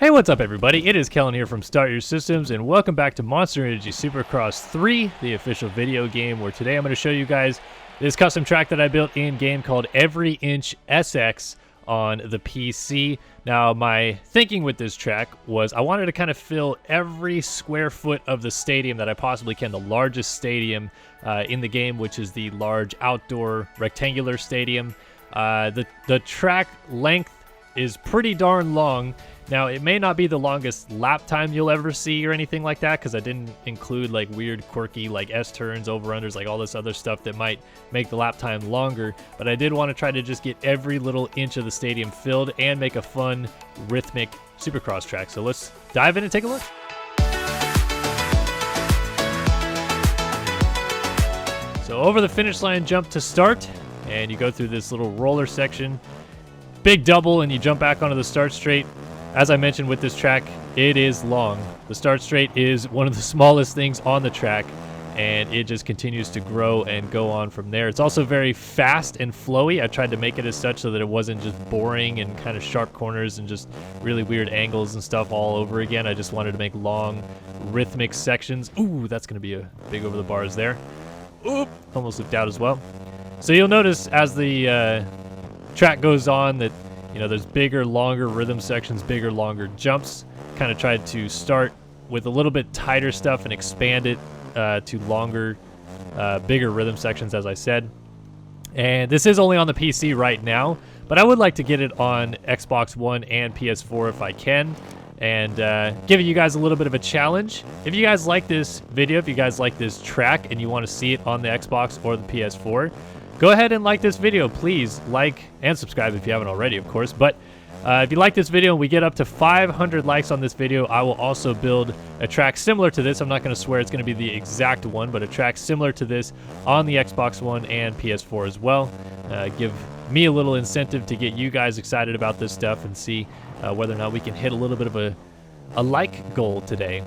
Hey, what's up everybody? It is Kellen here from Start Your Systems, and welcome back to Monster Energy Supercross 3, the official video game, where today I'm going to show you guys this custom track that I built in-game called Every Inch SX on the PC. Now, my thinking with this track was I wanted to kind of fill every square foot of the stadium that I possibly can, the largest stadium in the game, which is the large outdoor rectangular stadium. The track length is pretty darn long. Now, it may not be the longest lap time you'll ever see or anything like that, because I didn't include like weird, quirky, like S-turns, over-unders, like all this other stuff that might make the lap time longer. But I did want to try to just get every little inch of the stadium filled and make a fun, rhythmic Supercross track. So let's dive in and take a look. So over the finish line jump to start, and you go through this little roller section. Big double, and you jump back onto the start straight. As I mentioned with this track, it is long. The start straight is one of the smallest things on the track, and it just continues to grow and go on from there. It's also very fast and flowy. I tried to make it as such so that it wasn't just boring and kind of sharp corners and just really weird angles and stuff all over again. I just wanted to make long, rhythmic sections. Ooh, that's going to be a big over the bars there. Oop, almost looped out as well. So you'll notice as the track goes on that, you know, there's bigger, longer rhythm sections, bigger, longer jumps. Kind of tried to start with a little bit tighter stuff and expand it to longer, bigger rhythm sections, as I said. And this is only on the PC right now, but I would like to get it on Xbox One and PS4 if I can, and giving you guys a little bit of a challenge. If you guys like this video, if you guys like this track and you want to see it on the Xbox or the PS4, go ahead and like this video. Please like and subscribe if you haven't already, of course. But if you like this video and we get up to 500 likes on this video, I will also build a track similar to this. I'm not going to swear it's going to be the exact one, but a track similar to this on the Xbox One and PS4 as well. Give me a little incentive to get you guys excited about this stuff and see whether or not we can hit a little bit of a like goal today.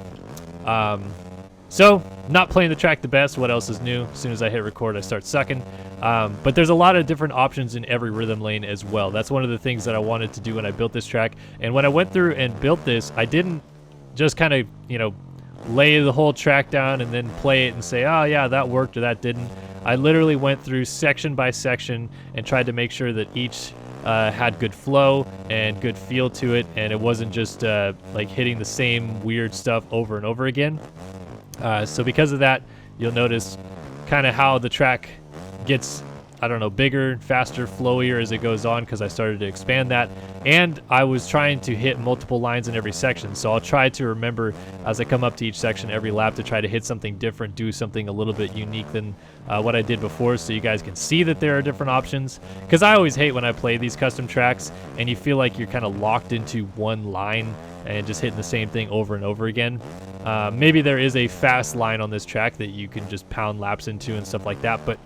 So, not playing the track the best. What else is new? As soon as I hit record, I start sucking. But there's a lot of different options in every rhythm lane as well. That's one of the things that I wanted to do when I built this track. And when I went through and built this, I didn't just kind of, you know, lay the whole track down and then play it and say, oh yeah, that worked or that didn't. I literally went through section by section and tried to make sure that each had good flow and good feel to it, and it wasn't just like hitting the same weird stuff over and over again. So because of that, you'll notice kind of how the track gets, I don't know, bigger, faster, flowier as it goes on, because I started to expand that. And I was trying to hit multiple lines in every section, so I'll try to remember as I come up to each section every lap to try to hit something different, do something a little bit unique than what I did before, so you guys can see that there are different options. Because I always hate when I play these custom tracks and you feel like you're kind of locked into one line and just hitting the same thing over and over again. Maybe there is a fast line on this track that you can just pound laps into and stuff like that, but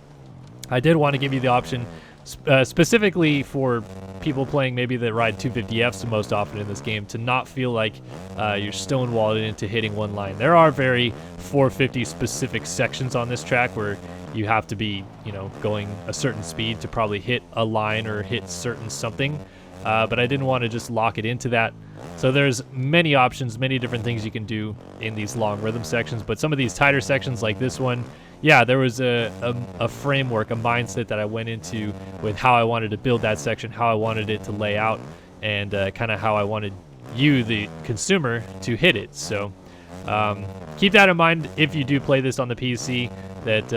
I did want to give you the option specifically for people playing maybe that ride 250Fs most often in this game to not feel like you're stonewalled into hitting one line. There are very 450 specific sections on this track where you have to be, you know, going a certain speed to probably hit a line or hit certain something. But I didn't want to just lock it into that. So there's many options, many different things you can do in these long rhythm sections. But some of these tighter sections like this one, yeah, there was a framework, a mindset that I went into with how I wanted to build that section, how I wanted it to lay out, and kind of how I wanted you, the consumer, to hit it. So keep that in mind if you do play this on the PC, that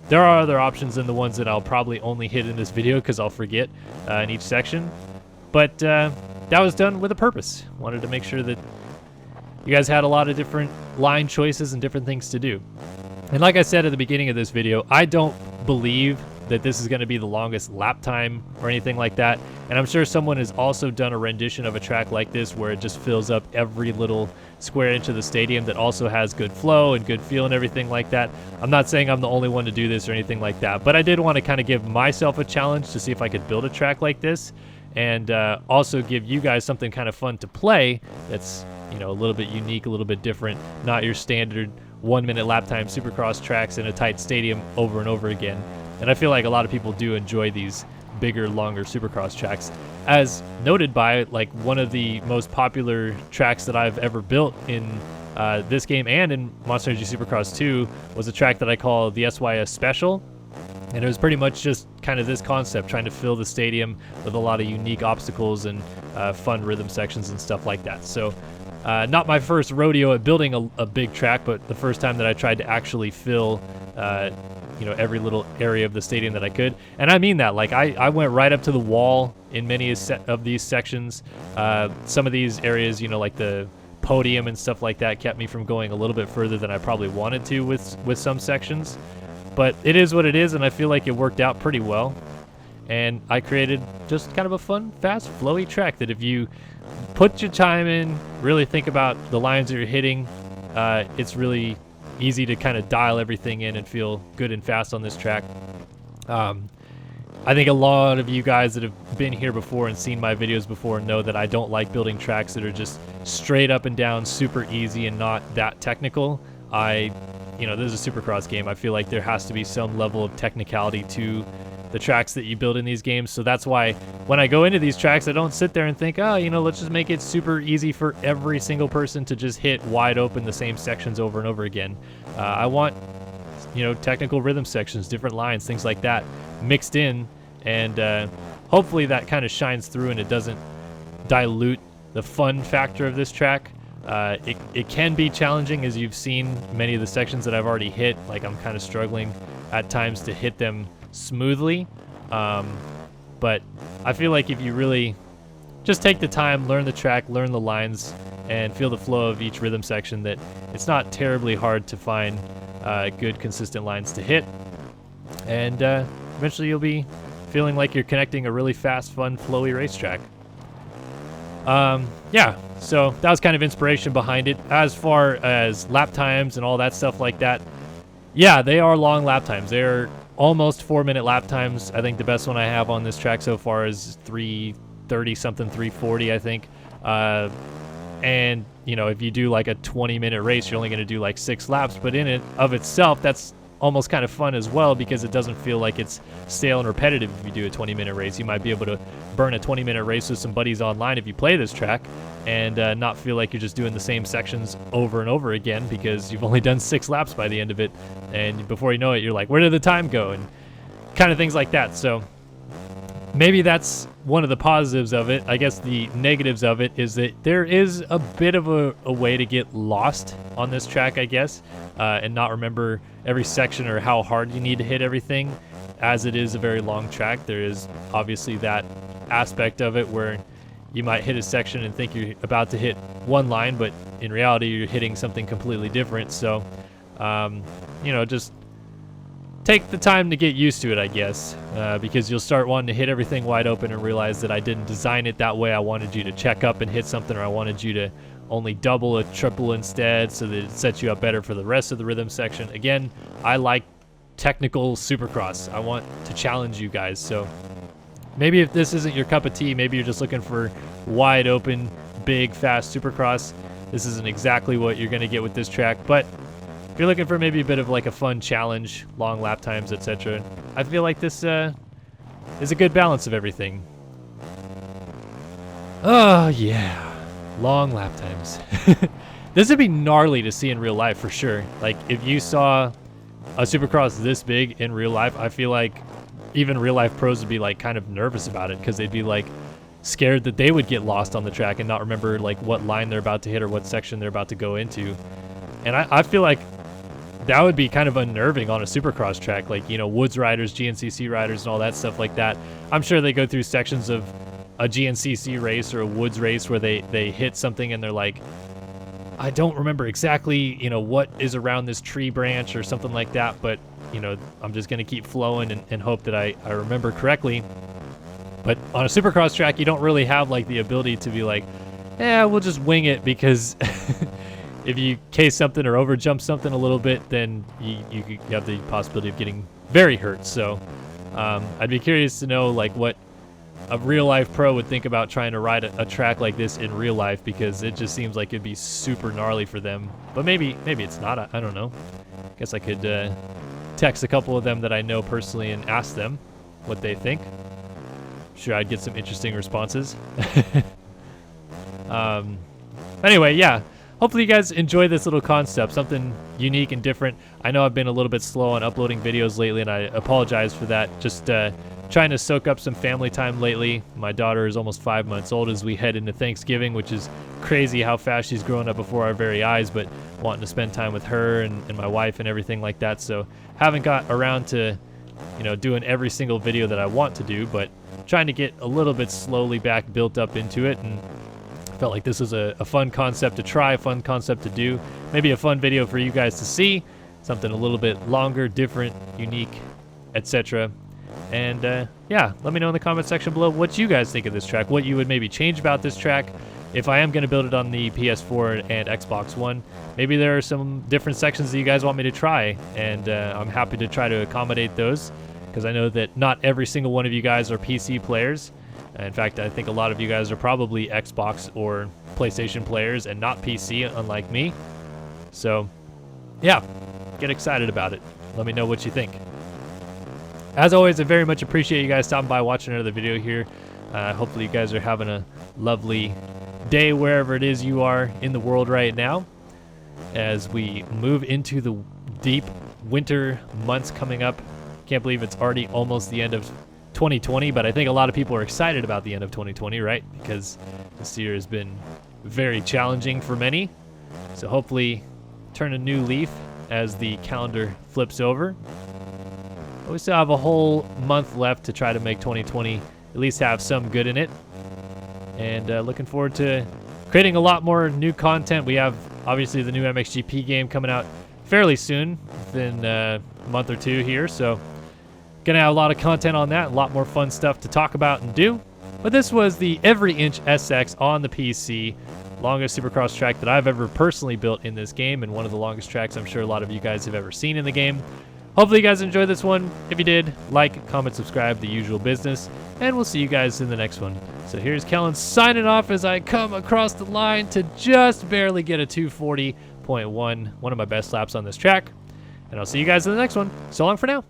there are other options than the ones that I'll probably only hit in this video because I'll forget in each section. But that was done with a purpose. Wanted to make sure that you guys had a lot of different line choices and different things to do. And like I said at the beginning of this video, I don't believe that this is going to be the longest lap time or anything like that. And I'm sure someone has also done a rendition of a track like this where it just fills up every little square inch of the stadium that also has good flow and good feel and everything like that. I'm not saying I'm the only one to do this or anything like that, but I did want to kind of give myself a challenge to see if I could build a track like this, and also give you guys something kind of fun to play that's, you know, a little bit unique, a little bit different, not your standard 1 minute lap time Supercross tracks in a tight stadium over and over again. And I feel like a lot of people do enjoy these bigger, longer Supercross tracks. as noted by like one of the most popular tracks that I've ever built in this game and in Monster Energy Supercross 2 was a track that I call the SYS Special. And it was pretty much just kind of this concept, trying to fill the stadium with a lot of unique obstacles and fun rhythm sections and stuff like that. So not my first rodeo at building a big track, but the first time that I tried to actually fill every little area of the stadium that I could. And I mean that, like I went right up to the wall in many of these sections. Some of these areas, like the podium and stuff like that, kept me from going a little bit further than I probably wanted to with some sections. But it is what it is, and I feel like it worked out pretty well. And I created just kind of a fun, fast, flowy track that if you put your time in, really think about the lines that you're hitting, it's really easy to kind of dial everything in and feel good and fast on this track. I think a lot of you guys that have been here before and seen my videos before know that I don't like building tracks that are just straight up and down, super easy and not that technical. This is a Supercross game. I feel like there has to be some level of technicality to the tracks that you build in these games. So that's why when I go into these tracks, I don't sit there and think, let's just make it super easy for every single person to just hit wide open the same sections over and over again. I want, technical rhythm sections, different lines, things like that mixed in. And hopefully that kind of shines through and it doesn't dilute the fun factor of this track. It can be challenging, as you've seen many of the sections that I've already hit. Like I'm kind of struggling at times to hit them smoothly. But I feel like if you really just take the time, learn the track, learn the lines, and feel the flow of each rhythm section, that it's not terribly hard to find good, consistent lines to hit. And eventually you'll be feeling like you're connecting a really fast, fun, flowy racetrack. So that was kind of inspiration behind it. As far as lap times and all that stuff like that, yeah, they are long lap times. They're almost 4-minute lap times. I think the best one I have on this track so far is 3:30 something, 3:40, I think. And if you do like a 20-minute race, you're only going to do like 6 laps. But in it of itself, that's almost kind of fun as well, because it doesn't feel like it's stale and repetitive. If you do a 20-minute race, you might be able to burn a 20-minute race with some buddies online if you play this track, and not feel like you're just doing the same sections over and over again because you've only done 6 laps by the end of it, and before you know it, you're like, where did the time go? And kind of things like that. So maybe that's one of the positives of it. I guess the negatives of it is that there is a bit of a way to get lost on this track, I guess, and not remember every section or how hard you need to hit everything. As it is a very long track, there is obviously that aspect of it where you might hit a section and think you're about to hit one line, but in reality you're hitting something completely different. So just take the time to get used to it, I guess, because you'll start wanting to hit everything wide open and realize that I didn't design it that way. I wanted you to check up and hit something, or I wanted you to only double or triple instead so that it sets you up better for the rest of the rhythm section. Again, I like technical Supercross. I want to challenge you guys. So maybe if this isn't your cup of tea, maybe you're just looking for wide open, big, fast Supercross, this isn't exactly what you're going to get with this track. But if you're looking for maybe a bit of like a fun challenge, long lap times, etc., I feel like this is a good balance of everything. Oh yeah, long lap times. This would be gnarly to see in real life for sure. Like if you saw a Supercross this big in real life, I feel like even real life pros would be like kind of nervous about it, because they'd be like scared that they would get lost on the track and not remember like what line they're about to hit or what section they're about to go into. And I feel like that would be kind of unnerving on a Supercross track, like, Woods riders, GNCC riders, and all that stuff like that. I'm sure they go through sections of a GNCC race or a Woods race where they hit something and they're like, I don't remember exactly, what is around this tree branch or something like that, but, I'm just going to keep flowing and hope that I remember correctly. But on a Supercross track, you don't really have, like, the ability to be like, we'll just wing it, because if you case something or over jump something a little bit, then you have the possibility of getting very hurt. So I'd be curious to know like what a real life pro would think about trying to ride a track like this in real life, because it just seems like it'd be super gnarly for them. But maybe it's not. I don't know. Guess I could text a couple of them that I know personally and ask them what they think. sure I'd get some interesting responses. Anyway, yeah. Hopefully you guys enjoy this little concept, something unique and different. I know I've been a little bit slow on uploading videos lately, and I apologize for that. Just trying to soak up some family time lately. My daughter is almost 5 months old as we head into Thanksgiving, which is crazy how fast she's growing up before our very eyes, but wanting to spend time with her and my wife and everything like that. So haven't got around to, you know, doing every single video that I want to do, but trying to get a little bit slowly back built up into it, and felt like this was a fun concept to try, a fun concept to do, maybe a fun video for you guys to see, something a little bit longer, different, unique, etc. And yeah, let me know in the comment section below what you guys think of this track, what you would maybe change about this track. If I am going to build it on the PS4 and Xbox One, maybe there are some different sections that you guys want me to try, and I'm happy to try to accommodate those, because I know that not every single one of you guys are PC players. In fact, I think a lot of you guys are probably Xbox or PlayStation players and not PC, unlike me. So, yeah, get excited about it. Let me know what you think. As always, I very much appreciate you guys stopping by, watching another video here. Hopefully you guys are having a lovely day wherever it is you are in the world right now, as we move into the deep winter months coming up. Can't believe it's already almost the end of 2020, but I think a lot of people are excited about the end of 2020, right? Because this year has been very challenging for many. So hopefully turn a new leaf as the calendar flips over. But we still have a whole month left to try to make 2020 at least have some good in it. And looking forward to creating a lot more new content. We have obviously the new MXGP game coming out fairly soon, within a month or two here. So gonna have a lot of content on that, a lot more fun stuff to talk about and do. But this was the Every Inch SX on the PC, longest Supercross track that I've ever personally built in this game, and one of the longest tracks I'm sure a lot of you guys have ever seen in the game. Hopefully you guys enjoyed this one. If you did, like, comment, subscribe, the usual business, and we'll see you guys in the next one. So here's Kellen signing off as I come across the line to just barely get a 240.1, one of my best laps on this track. And I'll see you guys in the next one. So long for now.